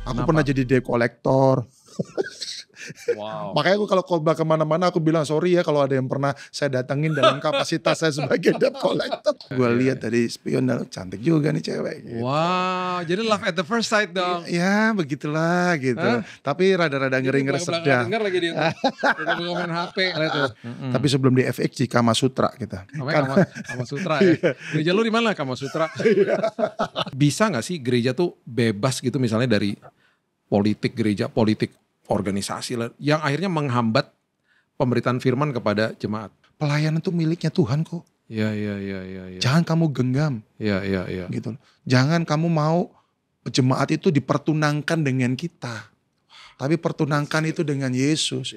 Aku pernah jadi debt collector. Wow. Makanya aku kalau khotbah kemana-mana aku bilang sorry ya kalau ada yang pernah saya datengin dalam kapasitas saya sebagai debt collector. Gue lihat dari spion, cantik juga nih cewek. Gitu. Wow, jadi love at the first sight dong. Ya begitulah gitu. Tapi rada-rada ngeri-ngeri sedang. Dengar lagi dia. Udah ngomongin HP. Tapi sebelum di FX Kama Sutra kita. Kama Sutra ya. Gereja lu di mana Kama Sutra? Bisa nggak sih gereja tuh bebas gitu misalnya dari politik gereja, politik organisasi lah, yang akhirnya menghambat pemberitaan firman kepada jemaat. Pelayanan itu miliknya Tuhan kok. Iya. Jangan kamu genggam. Iya. Gitu. Jangan kamu mau jemaat itu dipertunangkan dengan kita. Tapi pertunangkan itu dengan Yesus.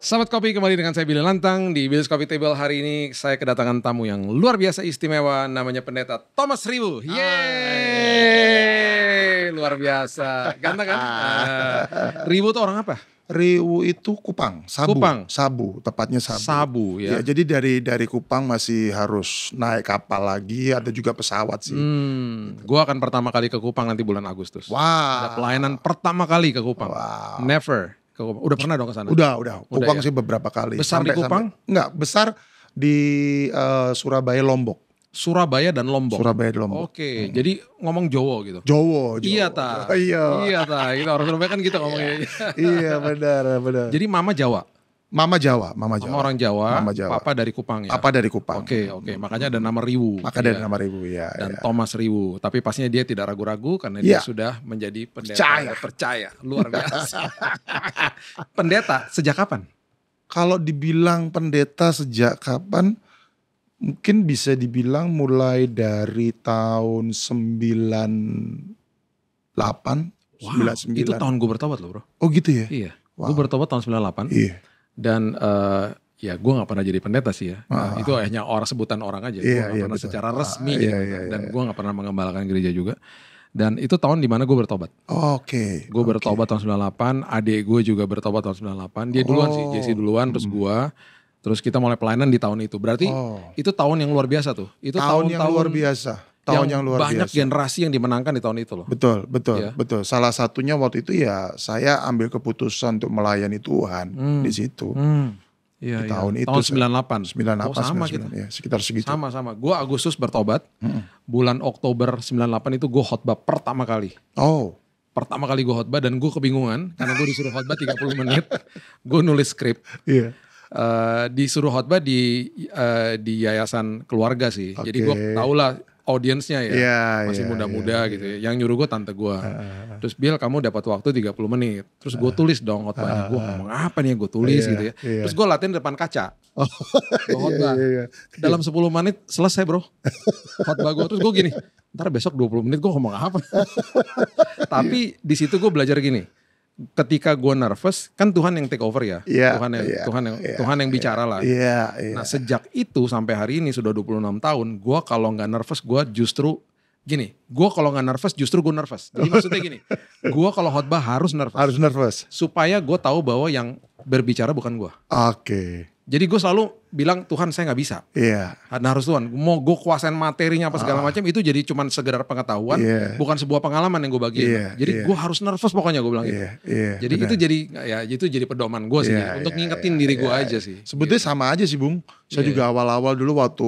Sahabat Kopi, kembali dengan saya Billy Lantang. Di Billy's Coffee Table hari ini saya kedatangan tamu yang luar biasa istimewa. Namanya Pendeta Thomas Riwu. Yeay, luar biasa. Ganteng kan? Riwu itu orang apa? Riwu itu Kupang, Sabu, tepatnya Sabu. Sabu ya. Ya, jadi dari Kupang masih harus naik kapal lagi, ada juga pesawat sih. Gua akan pertama kali ke Kupang nanti bulan Agustus. Wah. Ada pelayanan pertama kali ke Kupang. Wow. Never. Udah pernah dong ke sana? Udah. Kupang ya? sih beberapa kali. Besar di Kupang? Enggak, besar di Surabaya, Lombok. Surabaya dan Lombok. Oke. Jadi ngomong Jowo gitu. Jawa. Iya ta. Iya ta. Kita orang Surabaya kan gitu ngomongnya. Iya benar. Jadi Mama Jawa. Mama Jawa. Mama orang Jawa. Mama Jawa. Papa dari Kupang ya. Papa dari Kupang. Oke. Makanya ada nama Riwu. Dari nama Riwu ya. Dan Thomas Riwu. Tapi pastinya dia tidak ragu-ragu karena dia sudah menjadi pendeta. Percaya. Luar biasa. Pendeta sejak kapan? Kalau dibilang pendeta sejak kapan? Mungkin bisa dibilang mulai dari tahun 98, 99. Itu tahun gue bertobat loh bro. Oh gitu ya? Iya. Wow. Gue bertobat tahun 98. Iya. Dan ya gue gak pernah jadi pendeta sih ya. Itu hanya sebutan orang aja. Gue gak pernah secara resmi gitu. Dan gue gak pernah mengembalakan gereja juga. Dan itu tahun dimana gue bertobat. Oke. Gue bertobat tahun 98. Adik gue juga bertobat tahun 98. Dia duluan sih. Jesse duluan terus gue. Terus kita mulai pelayanan di tahun itu. Berarti itu tahun yang luar biasa tuh. Itu tahun yang luar biasa. Tahun yang luar banyak biasa. Generasi yang dimenangkan di tahun itu loh. Betul. Salah satunya waktu itu ya saya ambil keputusan untuk melayani Tuhan di situ. Iya, tahun itu. Tahun 98. Sama 99, kita. Ya, sekitar segitu. Sama. Gue Agustus bertobat. Bulan Oktober 98 itu gue khotbah pertama kali. Pertama kali gue khotbah dan gue kebingungan. Karena gue disuruh khotbah 30 menit. Gue nulis skrip. Iya. Disuruh khotbah di yayasan keluarga sih. Jadi gue tau lah audiensnya ya. Masih muda-muda gitu ya. Yang nyuruh gue tante gue. Terus Bill kamu dapat waktu 30 menit. Terus gue tulis dong khotbahnya. Gue ngomong apa nih yang gue tulis gitu ya. Terus gue latihan di depan kaca. Gue khotbah. Dalam 10 menit selesai bro. Khotbah gue. Terus gue gini. Ntar besok 20 menit gue ngomong apa. Tapi di situ gue belajar gini. Ketika gue nervous, kan Tuhan yang take over ya. Tuhan yang bicara lah. Nah sejak itu sampai hari ini sudah 26 tahun, gue kalau nggak nervous gue justru gini. Gue kalau nggak nervous justru gue nervous. Jadi maksudnya gini, gue kalau khotbah harus nervous. Supaya gue tahu bahwa yang berbicara bukan gue. Jadi gue selalu bilang Tuhan saya gak bisa. Nah harus Tuhan, mau gue kuasain materinya apa segala macam itu jadi cuman sekedar pengetahuan, bukan sebuah pengalaman yang gue bagiin. Jadi gue harus nervous pokoknya gue bilang gitu. Jadi itu jadi pedoman gue sih untuk ngingetin diri gue aja sih. Sebetulnya sama aja sih Bung. Saya juga awal-awal dulu waktu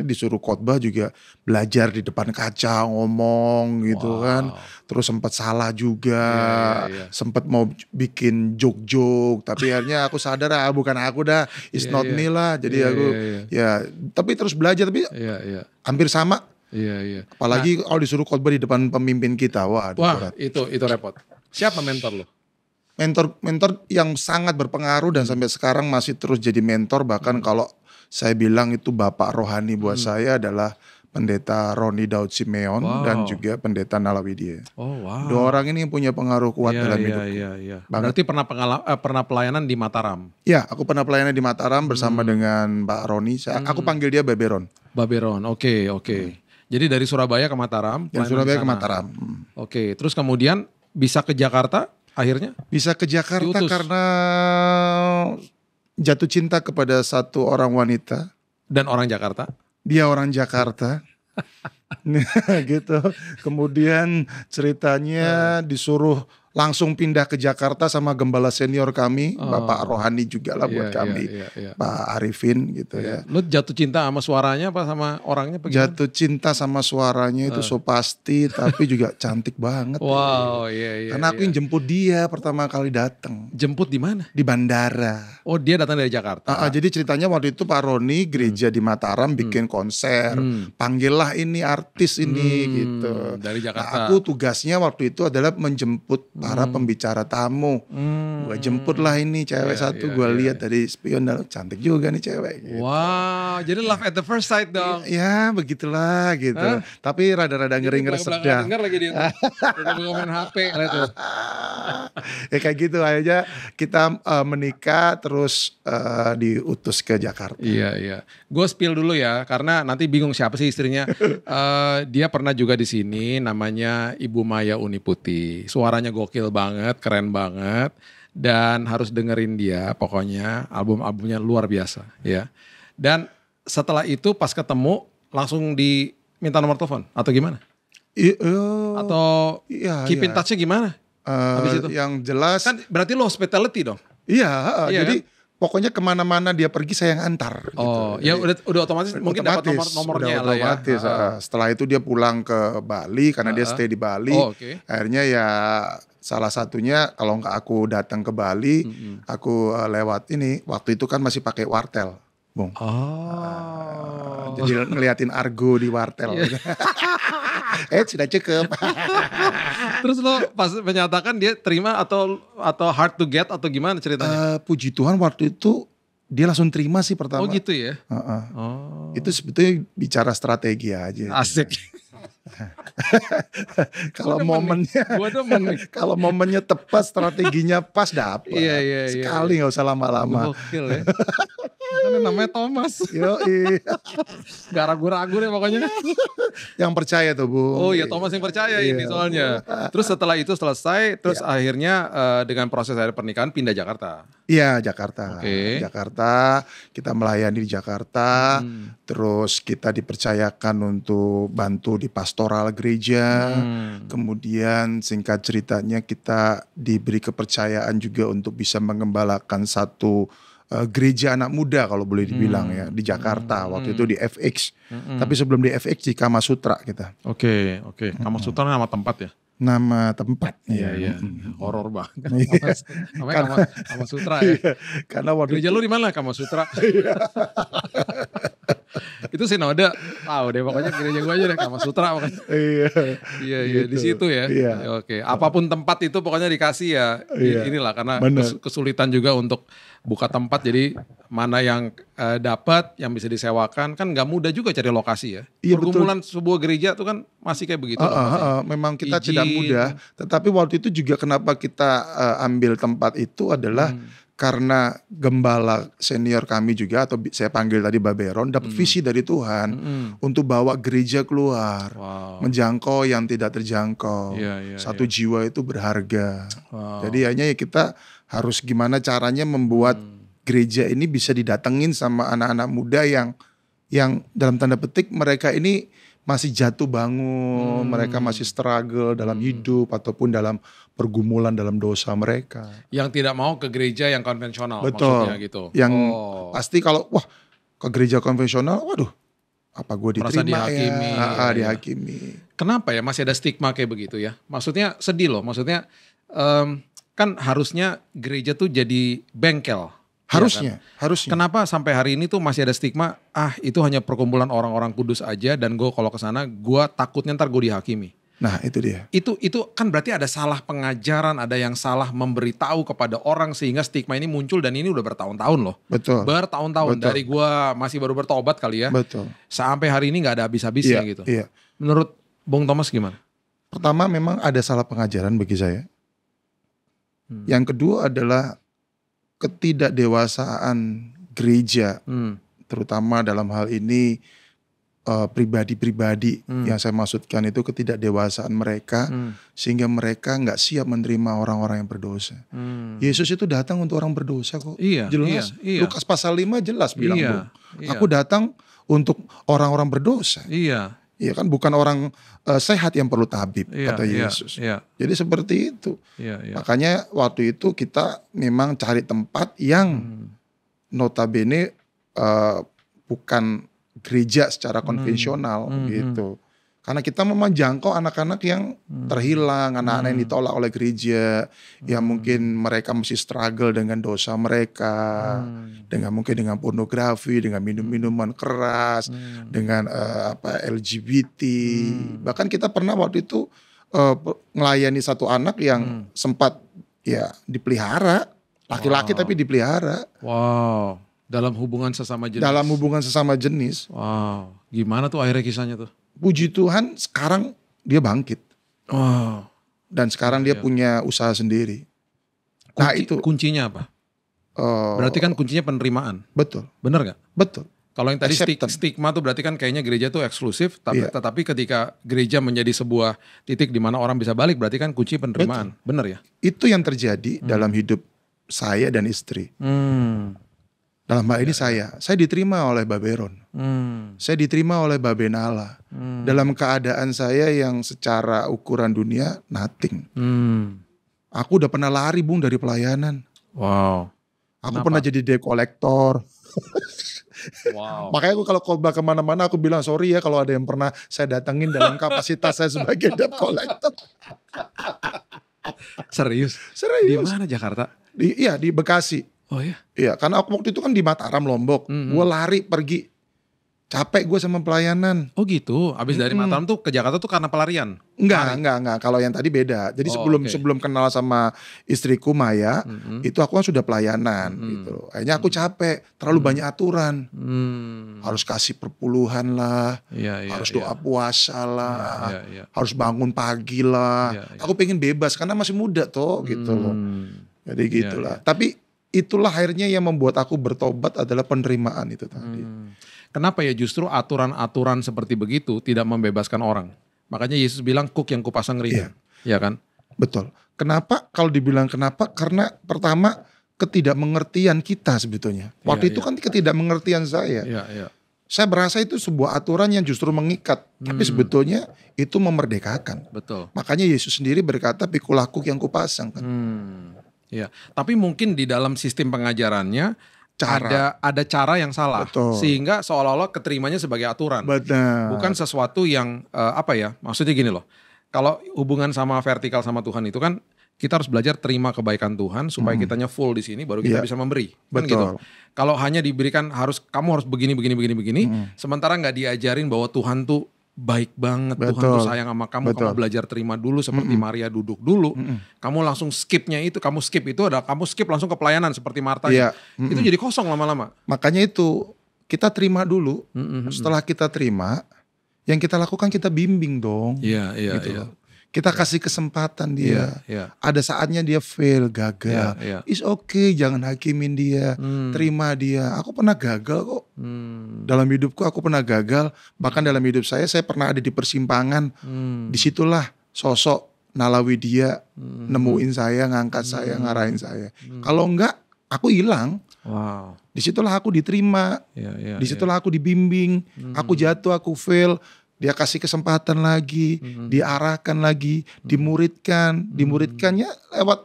disuruh khotbah juga belajar di depan kaca ngomong gitu kan. Terus sempat salah juga, sempat mau bikin joke-joke, tapi akhirnya aku sadar bukan aku dah. It's not me lah, jadi aku tapi terus belajar tapi hampir sama. Apalagi kalau disuruh khotbah di depan pemimpin kita, itu repot. Siapa mentor lo? Mentor yang sangat berpengaruh dan sampai sekarang masih terus jadi mentor. Bahkan kalau saya bilang itu bapak rohani buat saya adalah Pendeta Roni Daud Simeon dan juga Pendeta Nalawidya. Oh wow. Dua orang ini yang punya pengaruh kuat dalam hidupku. Iya. Berarti pernah pelayanan di Mataram? Ya, aku pernah pelayanan di Mataram bersama dengan Pak Roni. Aku panggil dia Baberon. Baberon, oke. Jadi dari Surabaya ke Mataram? Dari Surabaya ke Mataram. Oke, terus kemudian bisa ke Jakarta akhirnya? Bisa ke Jakarta karena jatuh cinta kepada satu orang wanita. Dan orang Jakarta? Dia orang Jakarta. Gitu. Kemudian ceritanya disuruh langsung pindah ke Jakarta sama gembala senior kami, Bapak Rohani juga lah buat kami, Pak Arifin gitu ya. Lu jatuh cinta sama suaranya apa sama orangnya? Jatuh cinta sama suaranya itu so pasti, tapi juga cantik banget. Wow, iya. Karena aku yang jemput dia pertama kali datang. Jemput di mana? Di bandara. Oh, dia datang dari Jakarta. Jadi ceritanya waktu itu Pak Roni gereja di Mataram bikin konser, panggillah ini artis ini gitu. Dari Jakarta. Aku tugasnya waktu itu adalah menjemput para pembicara tamu. Gue jemput lah ini cewek satu, gue lihat dari spion, cantik juga nih cewek. Gitu. Wow, jadi love at the first sight dong. Ya begitulah gitu. Tapi rada-rada ngeri-ngeri sedang. Dengar lagi dia tuh. Main HP tuh. Ya kayak gitu aja kita menikah terus diutus ke Jakarta. Iya. Gue spill dulu ya karena nanti bingung siapa sih istrinya. Dia pernah juga di sini, namanya Ibu Maya Uniputi. Suaranya gokil banget, keren banget, dan harus dengerin dia. Pokoknya album-albumnya luar biasa ya. Dan setelah itu pas ketemu langsung diminta nomor telepon atau gimana? Atau keep in touch-nya gimana? Habis itu? Yang jelas kan berarti lo hospitality dong. Iya, jadi kan? Pokoknya kemana-mana dia pergi saya yang antar. Oh, gitu. Ya udah otomatis mungkin dapat nomornya lah ya. Setelah itu dia pulang ke Bali karena dia stay di Bali. Akhirnya ya salah satunya kalau nggak aku datang ke Bali, aku lewat ini. Waktu itu kan masih pakai wartel, Bung. Jadi ngeliatin Argo di wartel. Sudah cukup. Terus lo pas menyatakan dia terima atau hard to get atau gimana ceritanya? Puji Tuhan waktu itu dia langsung terima sih pertama. Oh gitu ya? Itu sebetulnya bicara strategi aja. Asik. Kalau momennya tepat, strateginya pas dapet. Iya. Sekali nggak usah lama-lama. Gokil ya. Kan namanya Thomas. Gak ragu-ragu deh pokoknya. Yang percaya tuh Bu. Oh iya, Thomas yang percaya ini soalnya. Terus setelah itu selesai, terus akhirnya dengan proses akhir pernikahan pindah Jakarta. Iya, Jakarta. Jakarta, kita melayani di Jakarta. Terus kita dipercayakan untuk bantu di pastoral gereja. Kemudian singkat ceritanya kita diberi kepercayaan juga untuk bisa mengembalakan satu gereja anak muda kalau boleh dibilang ya di Jakarta. Waktu itu di FX. Tapi sebelum di FX di Kamasutra kita. Oke. Kamasutra nama tempat ya? Nama tempat. Iya. Horor banget. Namanya Kamasutra ya. Karena waktu gereja lu di mana Kamasutra? Itu sinode. Tahu deh pokoknya gereja gua aja deh Kamasutra pokoknya. Iya gitu. Di situ ya. Oke. Apapun tempat itu pokoknya dikasih ya. Inilah karena kesulitan juga untuk buka tempat, jadi mana yang dapat, yang bisa disewakan, kan nggak mudah juga cari lokasi ya. Pergumulan sebuah gereja itu kan masih kayak begitu. Memang kita tidak mudah, tetapi waktu itu juga kenapa kita ambil tempat itu adalah karena gembala senior kami juga, atau saya panggil tadi Baberon, dapat visi dari Tuhan untuk bawa gereja keluar, menjangkau yang tidak terjangkau. Satu jiwa itu berharga. Jadi hanya ya kita harus gimana caranya membuat gereja ini bisa didatengin sama anak-anak muda yang dalam tanda petik mereka ini masih jatuh bangun, mereka masih struggle dalam hidup ataupun dalam pergumulan dalam dosa mereka. Yang tidak mau ke gereja yang konvensional. Betul. Maksudnya gitu. Yang pasti kalau ke gereja konvensional, waduh, apa gue diterima dihakimi, dihakimi. Kenapa ya masih ada stigma kayak begitu ya? Maksudnya sedih loh. Maksudnya kan harusnya gereja tuh jadi bengkel. Harusnya. Kenapa sampai hari ini tuh masih ada stigma, itu hanya perkumpulan orang-orang kudus aja dan gue kalau kesana gue takutnya ntar gue dihakimi. Nah itu dia. Itu kan berarti ada salah pengajaran, ada yang salah memberitahu kepada orang sehingga stigma ini muncul dan ini udah bertahun-tahun loh. Betul. Bertahun-tahun dari gua masih baru bertobat kali ya. Betul. Sampai hari ini nggak ada habis-habisnya gitu. Iya. Menurut Bung Thomas gimana? Pertama memang ada salah pengajaran bagi saya. Yang kedua adalah ketidakdewasaan gereja, terutama dalam hal ini pribadi-pribadi yang saya maksudkan itu ketidakdewasaan mereka sehingga mereka nggak siap menerima orang-orang yang berdosa. Yesus itu datang untuk orang berdosa kok. Iya, jelas. Iya. Lukas pasal 5 jelas bilang, Iya, Bung. Aku datang untuk orang-orang berdosa. Iya. Iya kan, bukan orang sehat yang perlu tabib, kata Yesus. Iya. Jadi seperti itu. Iya. Makanya waktu itu kita memang cari tempat yang notabene bukan gereja secara konvensional gitu. Karena kita memang jangkau anak-anak yang terhilang, anak-anak yang ditolak oleh gereja, yang mungkin mereka mesti struggle dengan dosa mereka, mungkin dengan pornografi, dengan minum-minuman keras, dengan LGBT. Bahkan kita pernah waktu itu melayani satu anak yang sempat ya dipelihara, laki-laki tapi dipelihara. Wow. Dalam hubungan sesama jenis. Dalam hubungan sesama jenis. Wow. Gimana tuh akhirnya kisahnya tuh? Puji Tuhan sekarang dia bangkit. Wow. Dan sekarang dia punya usaha sendiri. Nah itu. Kuncinya apa? Berarti kan kuncinya penerimaan. Betul. Bener gak? Betul. Kalau yang tadi stigma tuh berarti kan kayaknya gereja tuh eksklusif. Tetapi ketika gereja menjadi sebuah titik di mana orang bisa balik, berarti kan kunci penerimaan. Betul. Bener ya? Itu yang terjadi dalam hidup saya dan istri. Dalam hal ini saya diterima oleh Baberon, saya diterima oleh Babenala, dalam keadaan saya yang secara ukuran dunia nothing. Aku udah pernah lari Bung dari pelayanan. Wow. Aku pernah jadi debt collector. Wow. Makanya aku kalau khotbah kemana-mana aku bilang sorry ya kalau ada yang pernah saya datengin dalam kapasitas saya sebagai debt collector. Serius? Di mana Jakarta? Di Bekasi. Oh iya? Iya, karena aku waktu itu kan di Mataram, Lombok. Gue lari pergi. Capek gue sama pelayanan. Oh gitu? Abis dari Mataram tuh ke Jakarta tuh karena pelarian? Enggak. Kalau yang tadi beda. Jadi sebelum kenal sama istriku Maya, itu aku kan sudah pelayanan gitu. Akhirnya aku capek, terlalu banyak aturan. Harus kasih perpuluhan lah, harus doa puasa lah, harus bangun pagi lah. Aku pengen bebas karena masih muda toh gitu loh. Jadi gitulah. Tapi itulah akhirnya yang membuat aku bertobat adalah penerimaan itu tadi. Kenapa ya justru aturan-aturan seperti begitu tidak membebaskan orang? Makanya Yesus bilang kuk yang kupasang ringan. Iya kan? Betul. Kenapa? Kalau dibilang kenapa? Karena pertama ketidakmengertian kita sebetulnya. Waktu itu kan ketidakmengertian saya. Saya berasa itu sebuah aturan yang justru mengikat. Tapi sebetulnya itu memerdekakan. Betul. Makanya Yesus sendiri berkata pikulah kuk yang kupasang kan. Ya, tapi mungkin di dalam sistem pengajarannya ada cara yang salah. Betul. Sehingga seolah-olah keterimanya sebagai aturan. Benar. Bukan sesuatu yang maksudnya gini loh. Kalau hubungan sama vertikal sama Tuhan itu kan kita harus belajar terima kebaikan Tuhan supaya kitanya full di sini baru kita bisa memberi. Kan gitu. Kalau hanya diberikan kamu harus begini, sementara nggak diajarin bahwa Tuhan tuh baik banget, Tuhan tuh sayang sama kamu, kamu belajar terima dulu seperti Maria duduk dulu, kamu langsung skip itu adalah kamu skip langsung ke pelayanan seperti Marta, itu jadi kosong lama-lama. Makanya itu kita terima dulu, setelah kita terima, yang kita lakukan kita bimbing dong, gitu. Kita kasih kesempatan dia. Ada saatnya dia fail, gagal. It's okay, jangan hakimin dia. Terima dia. Aku pernah gagal kok. Dalam hidupku aku pernah gagal. Bahkan dalam hidup saya pernah ada di persimpangan. Disitulah sosok Nalawi dia nemuin saya, ngangkat saya, ngarahin saya. Kalau enggak, aku hilang. Wow. Disitulah aku diterima. Disitulah aku dibimbing. Aku jatuh, aku fail. Dia kasih kesempatan lagi, diarahkan lagi, dimuridkannya lewat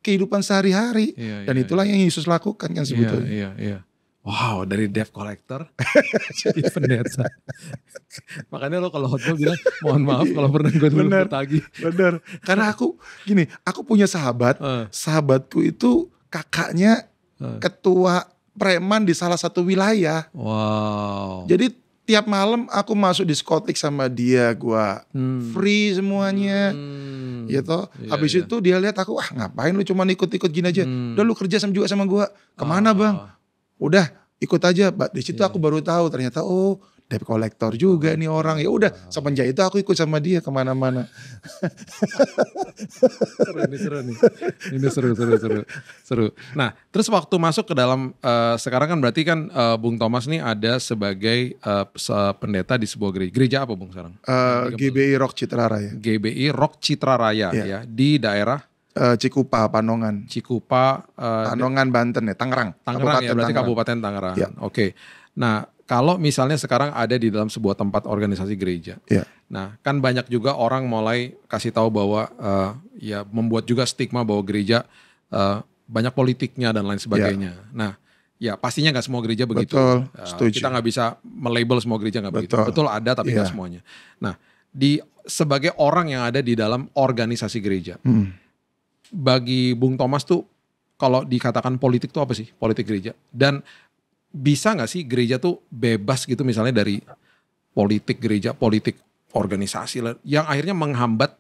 kehidupan sehari-hari. Dan itulah yang Yesus lakukan kan sebetulnya. Wow, dari debt collector jadi pendeta. Makanya lo kalau khotbah bilang mohon maaf kalau pernah gue dulu bertagih. Bener, karena aku punya sahabatku itu kakaknya ketua preman di salah satu wilayah. Wow. Jadi tiap malam aku masuk diskotik sama dia, gua free semuanya. Gitu. Habis itu dia lihat aku, wah ngapain lu cuma ikut-ikut gini aja. Udah lu kerja juga sama gua. Kemana bang? Udah ikut aja. Di situ aku baru tahu ternyata debt collector juga nih orang. Ya udah semenjak itu aku ikut sama dia kemana-mana. Seru nih. Ini seru. Nah, terus waktu masuk ke dalam sekarang kan berarti kan Bung Thomas nih ada sebagai pendeta di sebuah gereja. Gereja apa Bung sekarang? GBI Rock Citra Raya. GBI Rock Citra Raya ya di daerah Cikupa, Panongan. Panongan, Banten ya, Tangerang. Tangerang ya, berarti Kabupaten Tangerang. Ya. Oke. Nah, kalau misalnya sekarang ada di dalam sebuah tempat organisasi gereja, nah kan banyak juga orang mulai kasih tahu bahwa ya membuat juga stigma bahwa gereja banyak politiknya dan lain sebagainya. Nah, ya pastinya nggak semua gereja begitu. Betul, setuju. Kita nggak bisa melabel semua gereja nggak begitu. Betul ada tapi nggak semuanya. Nah, sebagai orang yang ada di dalam organisasi gereja, bagi Bung Thomas tuh kalau dikatakan politik tuh apa sih politik gereja? Dan bisa gak sih gereja tuh bebas gitu misalnya dari politik gereja, politik organisasi yang akhirnya menghambat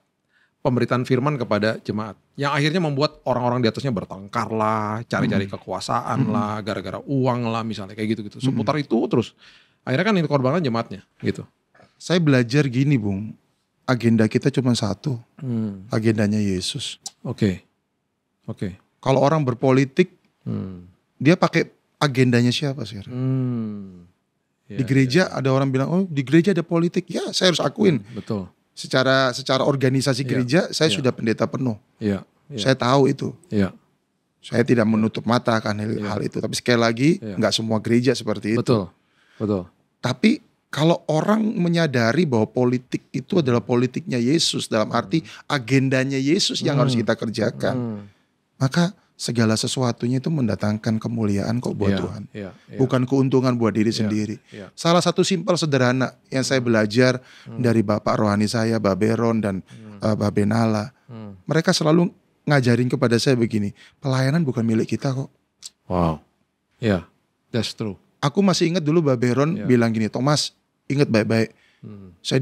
pemberitaan firman kepada jemaat. Yang akhirnya membuat orang-orang di atasnya bertengkar lah, cari-cari kekuasaan lah, gara-gara uang lah misalnya kayak gitu-gitu. Seputar itu terus. Akhirnya kan ini korbannya jemaatnya gitu. Saya belajar gini Bung, agenda kita cuma satu, agendanya Yesus. Oke. Kalau orang berpolitik, dia pakai agendanya siapa sih? Di gereja ada orang bilang, di gereja ada politik. Ya saya harus akuin. Betul. Secara organisasi gereja, saya sudah pendeta penuh. Saya tahu itu. Saya tidak menutup mata akan hal itu. Tapi sekali lagi, nggak semua gereja seperti itu. Betul. Tapi kalau orang menyadari bahwa politik itu adalah politiknya Yesus, dalam arti agendanya Yesus yang harus kita kerjakan, maka segala sesuatunya itu mendatangkan kemuliaan kok buat Tuhan. Bukan keuntungan buat diri sendiri. Salah satu simpel sederhana yang saya belajar dari Bapak rohani saya, Mbak Beron dan Mbak Benala. Mereka selalu ngajarin kepada saya begini, pelayanan bukan milik kita kok. Wow. That's true. Aku masih ingat dulu Mbak Beron bilang gini, Thomas ingat baik-baik. Saya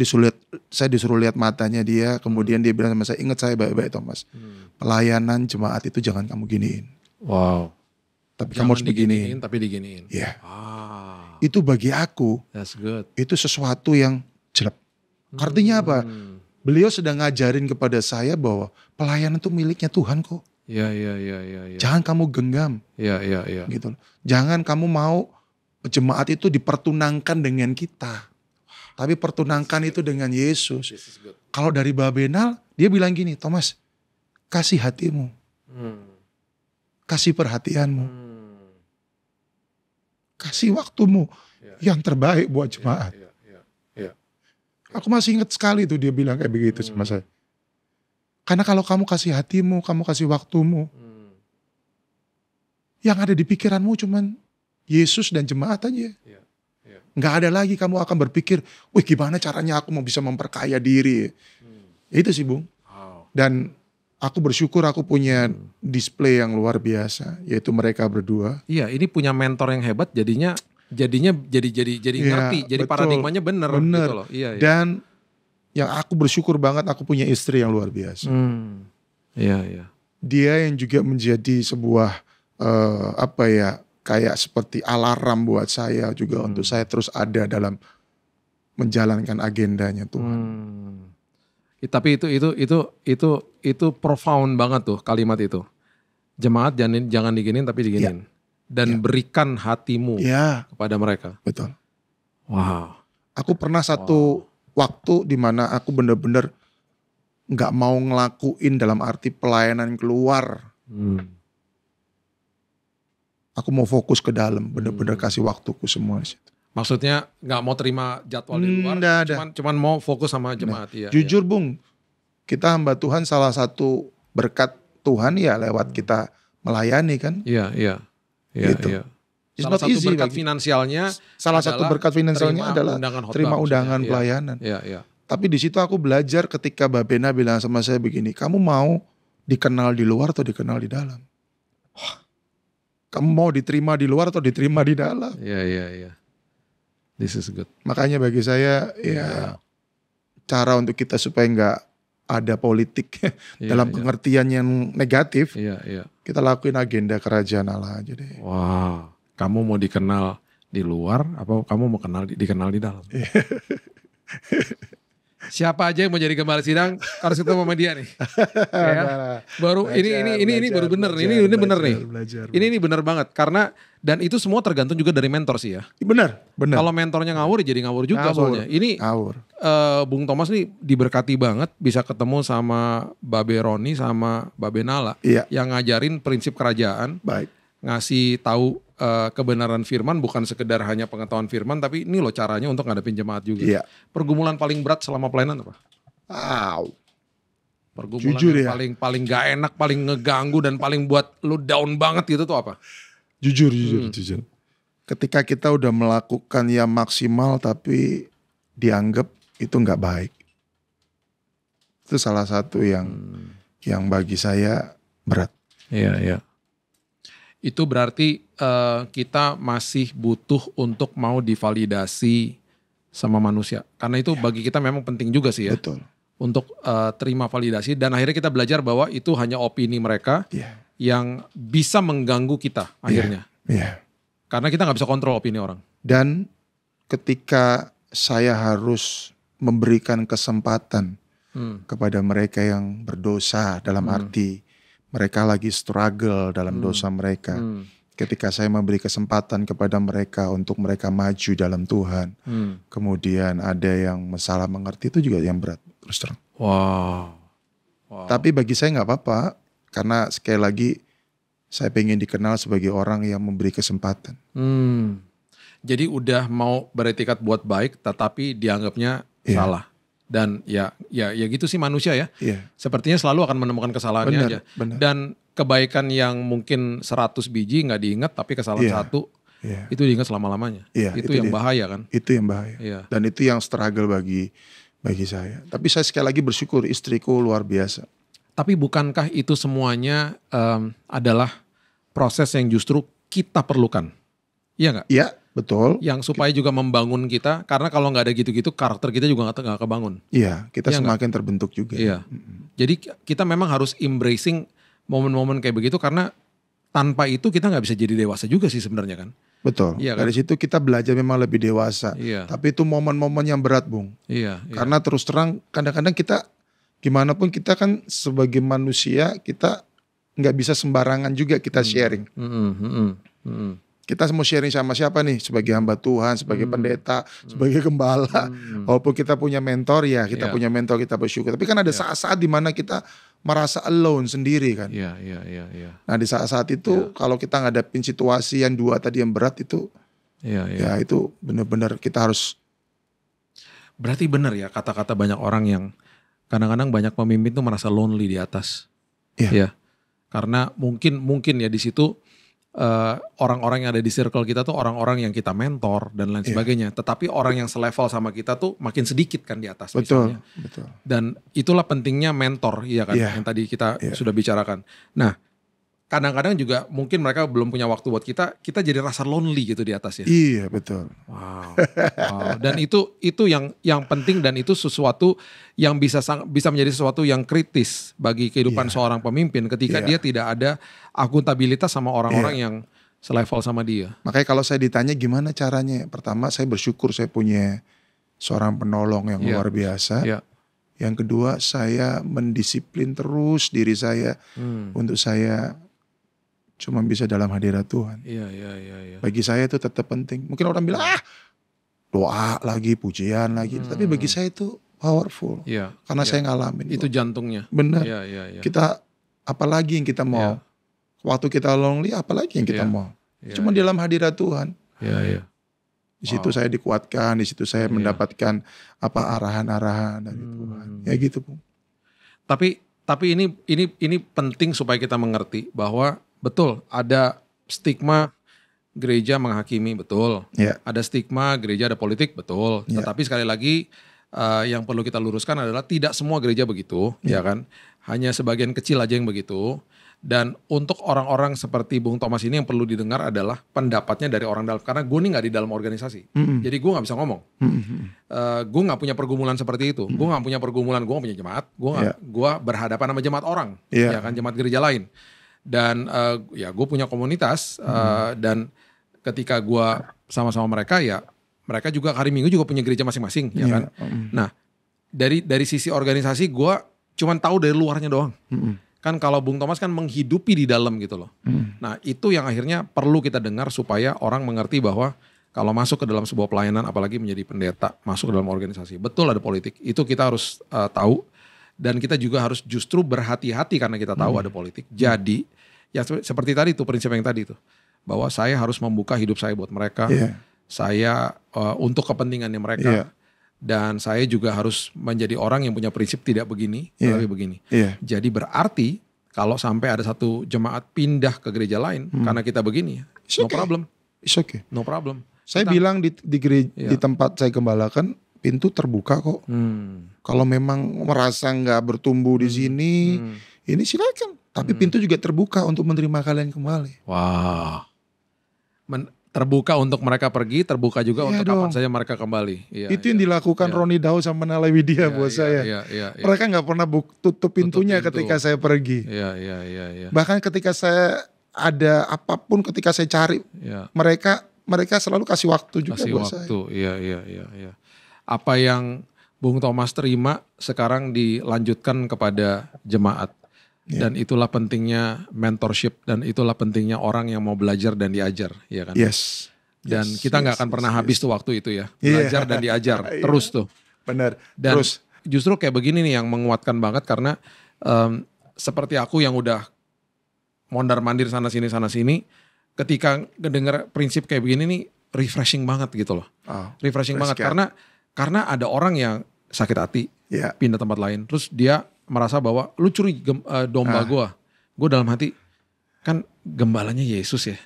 disuruh lihat matanya dia, kemudian dia bilang sama saya, ingat saya baik-baik Thomas. Pelayanan jemaat itu jangan kamu giniin. Wow. Tapi jangan kamu harus beginiin. Tapi diginiin. Itu bagi aku, that's good. Itu sesuatu yang jelek. Artinya apa? Beliau sedang ngajarin kepada saya bahwa pelayanan itu miliknya Tuhan kok. Jangan kamu genggam. Gitu. Jangan kamu mau jemaat itu dipertunangkan dengan kita. Tapi pertunangkan itu dengan Yesus. Kalau dari Babenal, dia bilang gini, Thomas, kasih hatimu. Kasih perhatianmu. Kasih waktumu yang terbaik buat jemaat. Aku masih ingat sekali tuh dia bilang kayak begitu sama saya. Karena kalau kamu kasih hatimu, kamu kasih waktumu, yang ada di pikiranmu cuman Yesus dan jemaat aja. Nggak ada lagi kamu akan berpikir, wih gimana caranya aku mau bisa memperkaya diri. Itu sih Bung. Dan aku bersyukur aku punya display yang luar biasa, yaitu mereka berdua. Iya, ini punya mentor yang hebat, jadi ngerti, jadi betul, paradigmanya bener. Gitu loh. Iya. Dan yang aku bersyukur banget aku punya istri yang luar biasa. Iya. Dia yang juga menjadi sebuah kayak seperti alarm buat saya juga untuk saya terus ada dalam menjalankan agendanya Tuhan. Tapi itu profound banget tuh kalimat itu. Jemaat jangan diginin tapi diginin. Dan berikan hatimu kepada mereka. Betul. Wow. Aku pernah satu waktu di mana aku benar-benar nggak mau ngelakuin dalam arti pelayanan keluar. Aku mau fokus ke dalam, benar-benar kasih waktuku semua di situ. Maksudnya nggak mau terima jadwal di luar, cuman mau fokus sama jemaat. Jujur Bung, kita hamba Tuhan salah satu berkat Tuhan ya lewat kita melayani kan. Iya. Salah satu berkat finansialnya adalah terima undangan pelayanan. Iya. Tapi di situ aku belajar ketika Mbak Bena bilang sama saya begini, kamu mau dikenal di luar atau dikenal di dalam? Kamu mau diterima di luar atau diterima di dalam? Iya. This is good. Makanya bagi saya ya cara untuk kita supaya nggak ada politik dalam pengertian yang negatif, kita lakuin agenda kerajaan Allah aja deh. Wow, kamu mau dikenal di luar, apa kamu mau dikenal di dalam? Siapa aja yang mau jadi gembala sidang harus ketemu sama dia nih. Ya. Baru ini baru bener. Ini bener nih. Ini bener banget karena dan itu semua tergantung juga dari mentor sih ya. Benar. Kalau mentornya ngawur jadi ngawur juga soalnya. Ini Bung Thomas nih diberkati banget bisa ketemu sama Babe Roni sama Babe Nala yang ngajarin prinsip kerajaan. Baik. Ngasih tahu kebenaran firman bukan sekedar hanya pengetahuan firman tapi ini loh caranya untuk ngadepin jemaat juga. Pergumulan paling berat selama pelayanan apa? Pergumulan jujur yang paling gak enak, paling ngeganggu dan paling buat lu down banget gitu tuh apa? Jujur. Ketika kita udah melakukan yang maksimal tapi dianggap itu nggak baik. Itu salah satu yang bagi saya berat. Iya. Itu berarti kita masih butuh untuk mau divalidasi sama manusia. Karena itu bagi kita memang penting juga sih ya. Betul. Untuk terima validasi dan akhirnya kita belajar bahwa itu hanya opini mereka yang bisa mengganggu kita akhirnya. Karena kita nggak bisa kontrol opini orang. Dan ketika saya harus memberikan kesempatan kepada mereka yang berdosa dalam arti mereka lagi struggle dalam dosa mereka. Ketika saya memberi kesempatan kepada mereka untuk mereka maju dalam Tuhan. Kemudian ada yang salah mengerti itu juga yang berat. Terus terang. Wow. Tapi bagi saya gak apa-apa. Karena sekali lagi saya pengen dikenal sebagai orang yang memberi kesempatan. Jadi udah mau beretikat buat baik tetapi dianggapnya salah. Dan ya gitu sih manusia ya. Sepertinya selalu akan menemukan kesalahannya aja. Benar. Dan kebaikan yang mungkin 100 biji gak diingat tapi kesalahan satu itu diingat selama-lamanya. Itu yang bahaya kan. Itu yang bahaya. Dan itu yang struggle bagi saya. Tapi saya sekali lagi bersyukur istriku luar biasa. Tapi bukankah itu semuanya adalah proses yang justru kita perlukan? Iya gak? Iya. Betul. Yang supaya juga membangun kita, karena kalau nggak ada gitu-gitu karakter kita juga nggak kebangun. Iya, kita semakin terbentuk juga. Iya. Jadi kita memang harus embracing momen-momen kayak begitu karena tanpa itu kita nggak bisa jadi dewasa juga sih sebenarnya kan. Betul. Iya, kan? Dari situ kita belajar memang lebih dewasa. Iya. Tapi itu momen-momen yang berat, Bung. Iya. Karena terus terang kadang-kadang kita gimana pun kita kan sebagai manusia kita nggak bisa sembarangan juga kita sharing. Kita mau sharing sama siapa nih? Sebagai hamba Tuhan, sebagai pendeta, sebagai gembala. Walaupun kita punya mentor ya, kita punya mentor, kita bersyukur. Tapi kan ada saat-saat di mana kita merasa alone sendiri kan. Iya. Nah di saat-saat itu kalau kita ngadapin situasi yang dua tadi yang berat itu, ya itu benar-benar kita harus. Berarti benar ya kata-kata banyak orang yang kadang-kadang banyak pemimpin tuh merasa lonely di atas. Iya. Karena mungkin ya di situ. Orang-orang yang ada di circle kita tuh orang-orang yang kita mentor dan lain sebagainya. Tetapi orang yang selevel sama kita tuh makin sedikit kan di atas. Betul. Dan itulah pentingnya mentor, iya kan, yang tadi kita sudah bicarakan. Nah, kadang-kadang juga mungkin mereka belum punya waktu buat kita jadi rasa lonely gitu di atas ya. Iya betul. Wow. Dan itu yang penting dan itu sesuatu yang bisa menjadi sesuatu yang kritis bagi kehidupan seorang pemimpin ketika dia tidak ada akuntabilitas sama orang-orang yang selevel sama dia. Makanya kalau saya ditanya gimana caranya, pertama saya bersyukur saya punya seorang penolong yang luar biasa. Yang kedua saya mendisiplin terus diri saya untuk saya cuma bisa dalam hadirat Tuhan. Iya. Bagi saya itu tetap penting. Mungkin orang bilang doa lagi, pujian lagi. Tapi bagi saya itu powerful. Karena saya ngalamin. Itu jantungnya. Benar. Iya. Kita apalagi yang kita mau. Waktu kita lonely apalagi yang kita mau. Cuma di dalam hadirat Tuhan. Iya. Di situ saya dikuatkan, di situ saya mendapatkan arahan-arahan dari Tuhan. Ya gitu, Bung. Tapi ini penting supaya kita mengerti bahwa betul ada stigma gereja menghakimi, betul. Ada stigma gereja ada politik, betul. Tetapi sekali lagi yang perlu kita luruskan adalah tidak semua gereja begitu, ya kan? Hanya sebagian kecil aja yang begitu. Dan untuk orang-orang seperti Bung Thomas ini yang perlu didengar adalah pendapatnya dari orang dalam. Karena gue nih gak di dalam organisasi. Jadi gue gak bisa ngomong. Gue gak punya pergumulan seperti itu. Gue gak punya pergumulan, gue gak punya jemaat. Gue berhadapan sama jemaat orang. Ya kan, jemaat gereja lain. Dan ya gue punya komunitas. Dan ketika gue sama-sama mereka, ya mereka juga hari Minggu juga punya gereja masing-masing. Ya kan. Nah dari sisi organisasi gue cuman tahu dari luarnya doang. Kan kalau Bung Thomas kan menghidupi di dalam gitu loh. Nah itu yang akhirnya perlu kita dengar supaya orang mengerti bahwa kalau masuk ke dalam sebuah pelayanan, apalagi menjadi pendeta, masuk ke dalam organisasi, betul ada politik. Itu kita harus tahu, dan kita juga harus justru berhati-hati karena kita tahu ada politik. Jadi ya seperti tadi tuh, prinsip yang tadi tuh, bahwa saya harus membuka hidup saya buat mereka, saya untuk kepentingannya mereka. Dan saya juga harus menjadi orang yang punya prinsip tidak begini, tapi begini. Jadi berarti kalau sampai ada satu jemaat pindah ke gereja lain karena kita begini, no problem. It's okay. No problem. Saya bilang di gereja, di tempat saya gembalakan, pintu terbuka kok. Kalau memang merasa nggak bertumbuh di sini, ini silakan. Tapi pintu juga terbuka untuk menerima kalian kembali. Wah. Terbuka untuk mereka pergi, terbuka juga untuk kapan saja mereka kembali. Itu yang dilakukan Roni Dao sama Nala Widya buat saya. Mereka nggak pernah tutup pintunya ketika saya pergi. Bahkan ketika saya ada apapun, ketika saya cari, mereka selalu kasih waktu juga buat saya. Iya. Apa yang Bung Thomas terima sekarang dilanjutkan kepada jemaat. Dan itulah pentingnya mentorship, dan itulah pentingnya orang yang mau belajar dan diajar, ya kan? Dan kita nggak akan pernah habis tuh waktu itu ya, belajar dan diajar terus tuh. Benar. Dan justru kayak begini nih yang menguatkan banget, karena seperti aku yang udah mondar-mandir sana sini, ketika mendengar prinsip kayak begini nih refreshing banget gitu loh. Refreshing banget karena ada orang yang sakit hati, pindah tempat lain, terus dia merasa bahwa lu curi domba gue dalam hati, kan gembalanya Yesus ya.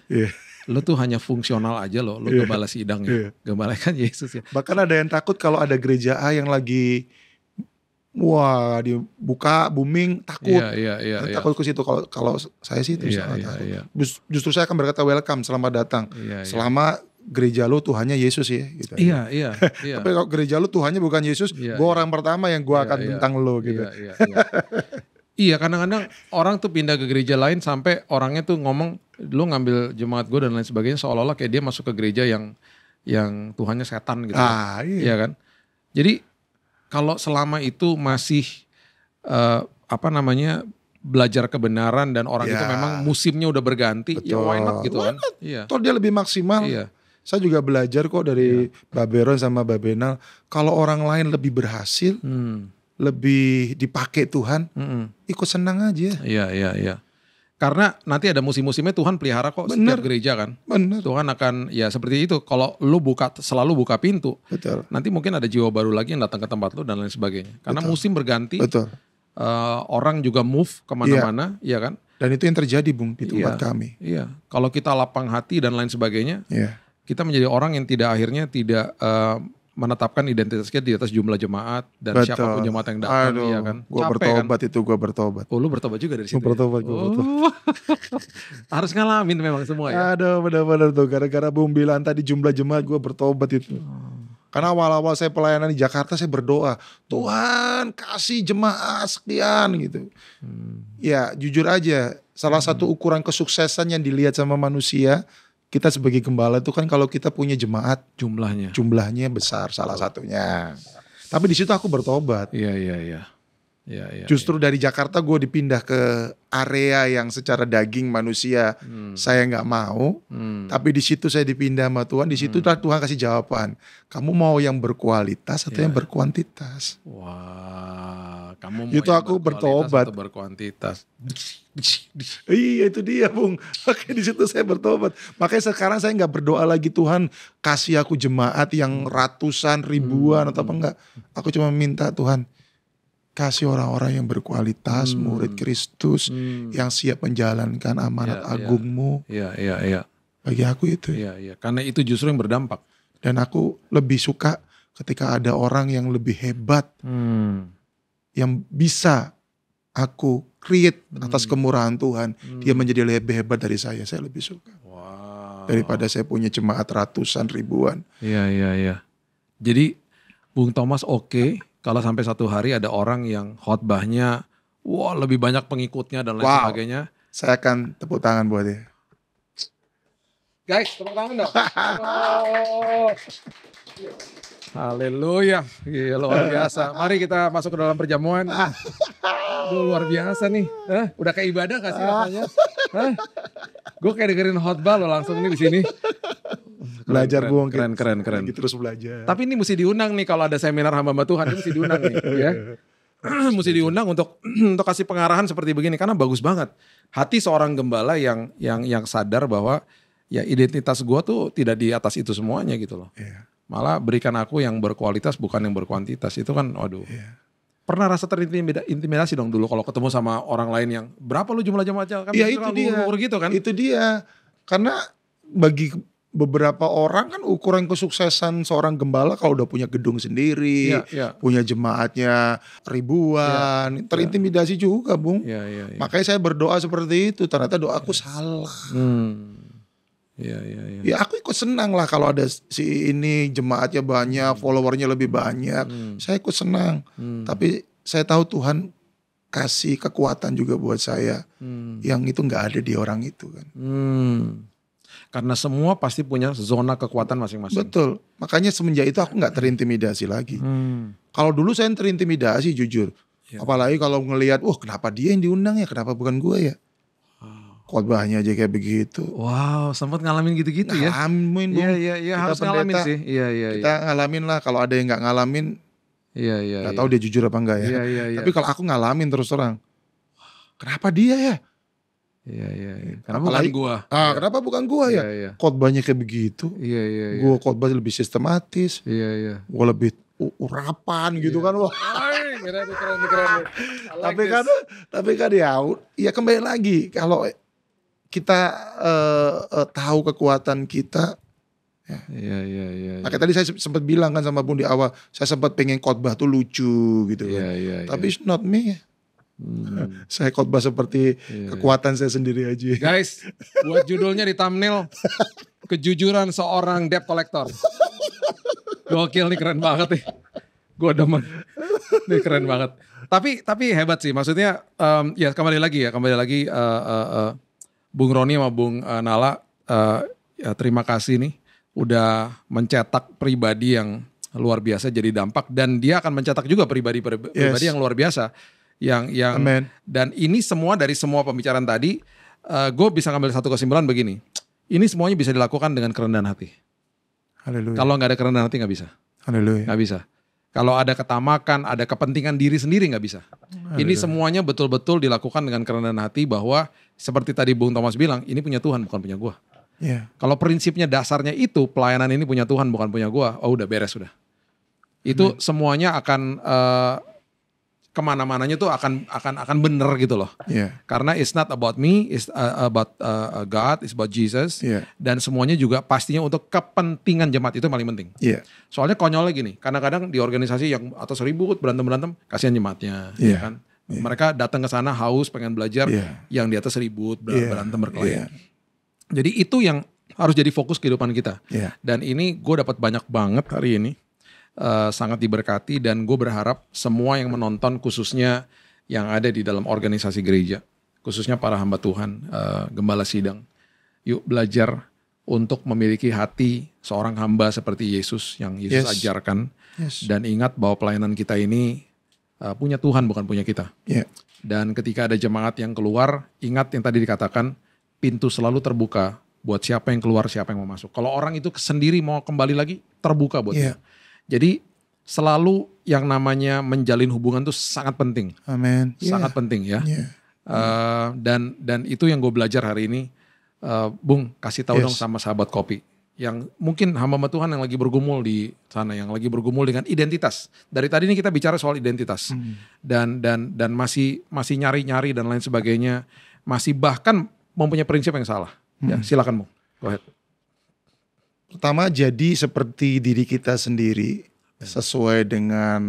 Lu tuh hanya fungsional aja loh, lu gembala sidang ya. Gembala kan Yesus ya. Bahkan ada yang takut kalau ada gereja A yang lagi dibuka booming, takut. Takut ke situ. Kalau saya sih itu sangat takut. Justru saya akan berkata welcome, selamat datang. Selama gereja lu Tuhannya Yesus ya gitu. Iya. Tapi kalau gereja lu Tuhannya bukan Yesus, gue orang pertama yang gue akan tentang lu gitu. Iya, kadang-kadang orang tuh pindah ke gereja lain sampai orangnya tuh ngomong, lu ngambil jemaat gue dan lain sebagainya, seolah-olah kayak dia masuk ke gereja yang Tuhannya setan gitu. Iya kan. Jadi kalau selama itu masih belajar kebenaran dan orang itu memang musimnya udah berganti, ya why not gitu kan. Toh dia lebih maksimal. Saya juga belajar kok dari Baberon sama Babenal. Kalau orang lain lebih berhasil, lebih dipakai Tuhan, ikut senang aja. Iya. Karena nanti ada musim-musimnya Tuhan pelihara kok setiap gereja kan. Tuhan akan ya seperti itu. Kalau lu selalu buka pintu, nanti mungkin ada jiwa baru lagi yang datang ke tempat lu dan lain sebagainya. Karena musim berganti, orang juga move kemana-mana, ya kan. Dan itu yang terjadi Bung di tempat kami. Iya. Kalau kita lapang hati dan lain sebagainya, kita menjadi orang yang tidak menetapkan identitasnya di atas jumlah jemaat dan siapapun jemaat yang datang. Iya kan. Gue bertobat. Oh, lu bertobat juga dari situ. Gue bertobat. Harus ngalamin memang semua ya. Benar-benar tuh. Gara-gara Bung bilang tadi jumlah jemaat, gue bertobat itu. Karena awal-awal saya pelayanan di Jakarta, saya berdoa, Tuhan kasih jemaat sekian gitu. Ya jujur aja, salah satu ukuran kesuksesan yang dilihat sama manusia, kita sebagai gembala itu kan kalau kita punya jemaat, jumlahnya besar salah satunya. Tapi di situ aku bertobat. Iya. Justru dari Jakarta gue dipindah ke area yang secara daging manusia saya nggak mau. Tapi di situ saya dipindah sama Tuhan. Di situ Tuhan kasih jawaban. Kamu mau yang berkualitas atau yang berkuantitas? Wah, kamu mau itu yang aku bertobat atau berkuantitas? Iya itu dia Bung. Makanya di situ saya bertobat. Makanya sekarang saya nggak berdoa lagi Tuhan kasih aku jemaat yang ratusan ribuan atau apa enggak. Aku cuma minta Tuhan kasih orang-orang yang berkualitas, murid Kristus yang siap menjalankan amanat agungmu. Iya. Bagi aku itu. Iya. Karena itu justru yang berdampak. Dan aku lebih suka ketika ada orang yang lebih hebat, yang bisa aku create atas kemurahan Tuhan, dia menjadi lebih hebat dari saya lebih suka. Daripada saya punya jemaat ratusan ribuan. Iya. Jadi Bung Thomas kalau sampai satu hari ada orang yang khotbahnya lebih banyak pengikutnya dan lain sebagainya. Saya akan tepuk tangan buat dia. Guys, tepuk tangan dong. Haleluya, luar biasa. Mari kita masuk ke dalam perjamuan. Luar biasa nih. Udah kayak ibadah gak sih rasanya? Gue kayak dengerin khotbah lo langsung nih di sini. Belajar Bung. Keren. Terus belajar. Tapi ini mesti diundang nih kalau ada seminar hamba Tuhan, ini mesti diundang nih ya. Mesti diundang untuk kasih pengarahan seperti begini karena bagus banget. Hati seorang gembala yang sadar bahwa ya identitas gue tuh tidak di atas itu semuanya gitu loh. Malah berikan aku yang berkualitas bukan yang berkuantitas. Itu kan waduh. Pernah rasa terintimidasi dong dulu kalau ketemu sama orang lain yang berapa lu jumlah jemaatnya? Kan itu dia. Gitu kan? Itu dia. Karena bagi beberapa orang kan ukuran kesuksesan seorang gembala kalau udah punya gedung sendiri, punya jemaatnya ribuan, terintimidasi juga Bung. Makanya saya berdoa seperti itu, ternyata doaku salah. Ya aku ikut senang lah kalau ada si ini jemaatnya banyak, followernya lebih banyak, saya ikut senang. Tapi saya tahu Tuhan kasih kekuatan juga buat saya, yang itu nggak ada di orang itu kan. Karena semua pasti punya zona kekuatan masing-masing. Betul, makanya semenjak itu aku nggak terintimidasi lagi. Kalau dulu saya terintimidasi jujur, apalagi kalau ngelihat, kenapa dia yang diundang ya, kenapa bukan gue ya? Khotbahnya aja kayak begitu. Wow, sempat ngalamin gitu-gitu ya? Ngalamin Bung. Iya, harus ngalamin sih. Iya. Kita ngalamin lah, kalau ada yang nggak ngalamin, nggak tahu dia jujur apa enggak ya. Iya. Tapi kalau aku ngalamin terus terang, kenapa dia ya? Iya. Kenapa bukan gua? Kenapa bukan gua ya? Khotbahnya kayak begitu. Iya. Gua khotbah lebih sistematis. Iya. Gua lebih urapan gitu kan. Wah. Keren. Tapi kan ya kembali lagi kalau kita tahu kekuatan kita. Iya. Makanya tadi saya sempat bilang kan sama Bung di awal, saya sempat pengen khotbah tuh lucu gitu kan. Tapi it's not me. Saya khotbah seperti kekuatan saya sendiri aja. Guys, buat judulnya di thumbnail, kejujuran seorang debt collector. Gokil nih, keren banget nih. Gue demen. Nih keren banget. Tapi hebat sih, maksudnya ya kembali lagi Bung Roni sama Bung Nala, ya terima kasih nih udah mencetak pribadi yang luar biasa jadi dampak, dan dia akan mencetak juga pribadi yang luar biasa yang Amen. Dan ini semua dari semua pembicaraan tadi, gue bisa ngambil satu kesimpulan begini, ini semuanya bisa dilakukan dengan kerendahan hati. Haleluya. Kalau nggak ada kerendahan hati nggak bisa. Haleluya. Nggak bisa. Kalau ada ketamakan, ada kepentingan diri sendiri nggak bisa. Ini semuanya betul-betul dilakukan dengan kerendahan hati, bahwa seperti tadi Bung Thomas bilang, ini punya Tuhan bukan punya gua. Kalau prinsipnya dasarnya itu pelayanan ini punya Tuhan bukan punya gua, udah beres sudah. Itu semuanya akan kemana-mananya tuh akan bener gitu loh. Karena it's not about me, it's about God, it's about Jesus. Dan semuanya juga pastinya untuk kepentingan jemaat, itu yang paling penting. Soalnya konyolnya gini, kadang-kadang di organisasi yang atas ribut berantem, kasihan jemaatnya, ya kan. Mereka datang ke sana haus pengen belajar, yang di atas ribut berantem berkelahi. Jadi itu yang harus jadi fokus kehidupan kita. Dan ini gue dapat banyak banget hari ini. Sangat diberkati, dan gue berharap semua yang menonton, khususnya yang ada di dalam organisasi gereja, khususnya para hamba Tuhan, gembala sidang, yuk belajar untuk memiliki hati seorang hamba seperti Yesus yang Yesus ajarkan, dan ingat bahwa pelayanan kita ini punya Tuhan bukan punya kita. Dan ketika ada jemaat yang keluar, ingat yang tadi dikatakan, pintu selalu terbuka buat siapa yang keluar, siapa yang mau masuk. Kalau orang itu sendiri mau kembali lagi, terbuka buat dia. Jadi selalu yang namanya menjalin hubungan itu sangat penting. Amin. Sangat penting ya. Dan itu yang gue belajar hari ini. Bung, kasih tahu dong sama sahabat kopi. Yang mungkin hamba Tuhan yang lagi bergumul di sana, yang lagi bergumul dengan identitas. Dari tadi ini kita bicara soal identitas. Dan masih nyari-nyari dan lain sebagainya. Masih bahkan mempunyai prinsip yang salah. Ya, silakan Bung. Go ahead. Pertama, jadi seperti diri kita sendiri, sesuai dengan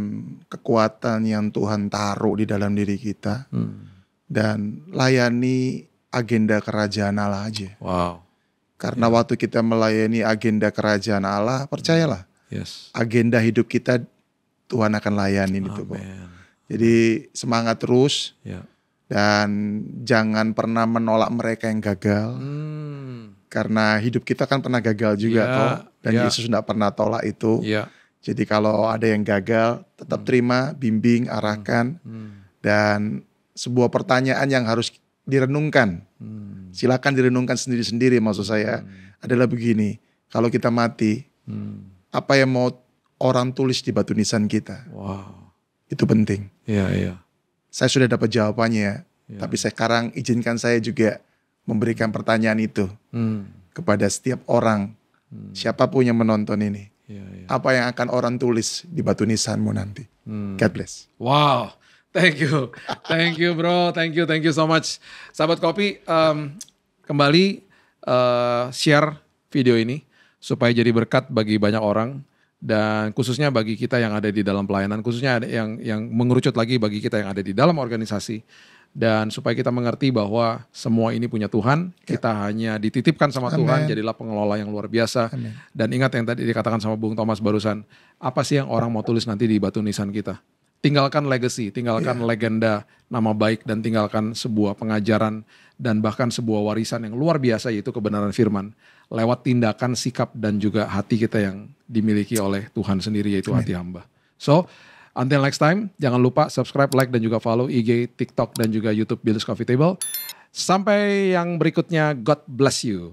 kekuatan yang Tuhan taruh di dalam diri kita. Dan layani agenda kerajaan Allah aja. Wow. Karena waktu kita melayani agenda kerajaan Allah, percayalah, agenda hidup kita Tuhan akan layani itu kok. Jadi semangat terus. Dan jangan pernah menolak mereka yang gagal. Karena hidup kita kan pernah gagal juga toh. Dan Yesus tidak pernah tolak itu. Jadi kalau ada yang gagal, tetap terima, bimbing, arahkan. Dan sebuah pertanyaan yang harus direnungkan. Silakan direnungkan sendiri-sendiri maksud saya. Adalah begini, kalau kita mati, apa yang mau orang tulis di batu nisan kita? Wow. Itu penting. Saya sudah dapat jawabannya, tapi sekarang izinkan saya juga memberikan pertanyaan itu kepada setiap orang, siapapun yang menonton ini. Apa yang akan orang tulis di batu nisanmu nanti? God bless. Wow, thank you bro, thank you so much. Sahabat Kopi, kembali share video ini supaya jadi berkat bagi banyak orang. Dan khususnya bagi kita yang ada di dalam pelayanan, khususnya ada yang mengerucut lagi bagi kita yang ada di dalam organisasi. Dan supaya kita mengerti bahwa semua ini punya Tuhan, kita hanya dititipkan sama Tuhan, jadilah pengelola yang luar biasa. Dan ingat yang tadi dikatakan sama Bung Thomas barusan, apa sih yang orang mau tulis nanti di batu nisan kita? Tinggalkan legacy, tinggalkan legenda, nama baik, dan tinggalkan sebuah pengajaran dan bahkan sebuah warisan yang luar biasa, yaitu kebenaran firman. Lewat tindakan, sikap, dan juga hati kita yang dimiliki oleh Tuhan sendiri, yaitu hati hamba. So, until next time, jangan lupa subscribe, like, dan juga follow IG, TikTok, dan juga YouTube Bill's Coffee Table. Sampai yang berikutnya, God bless you.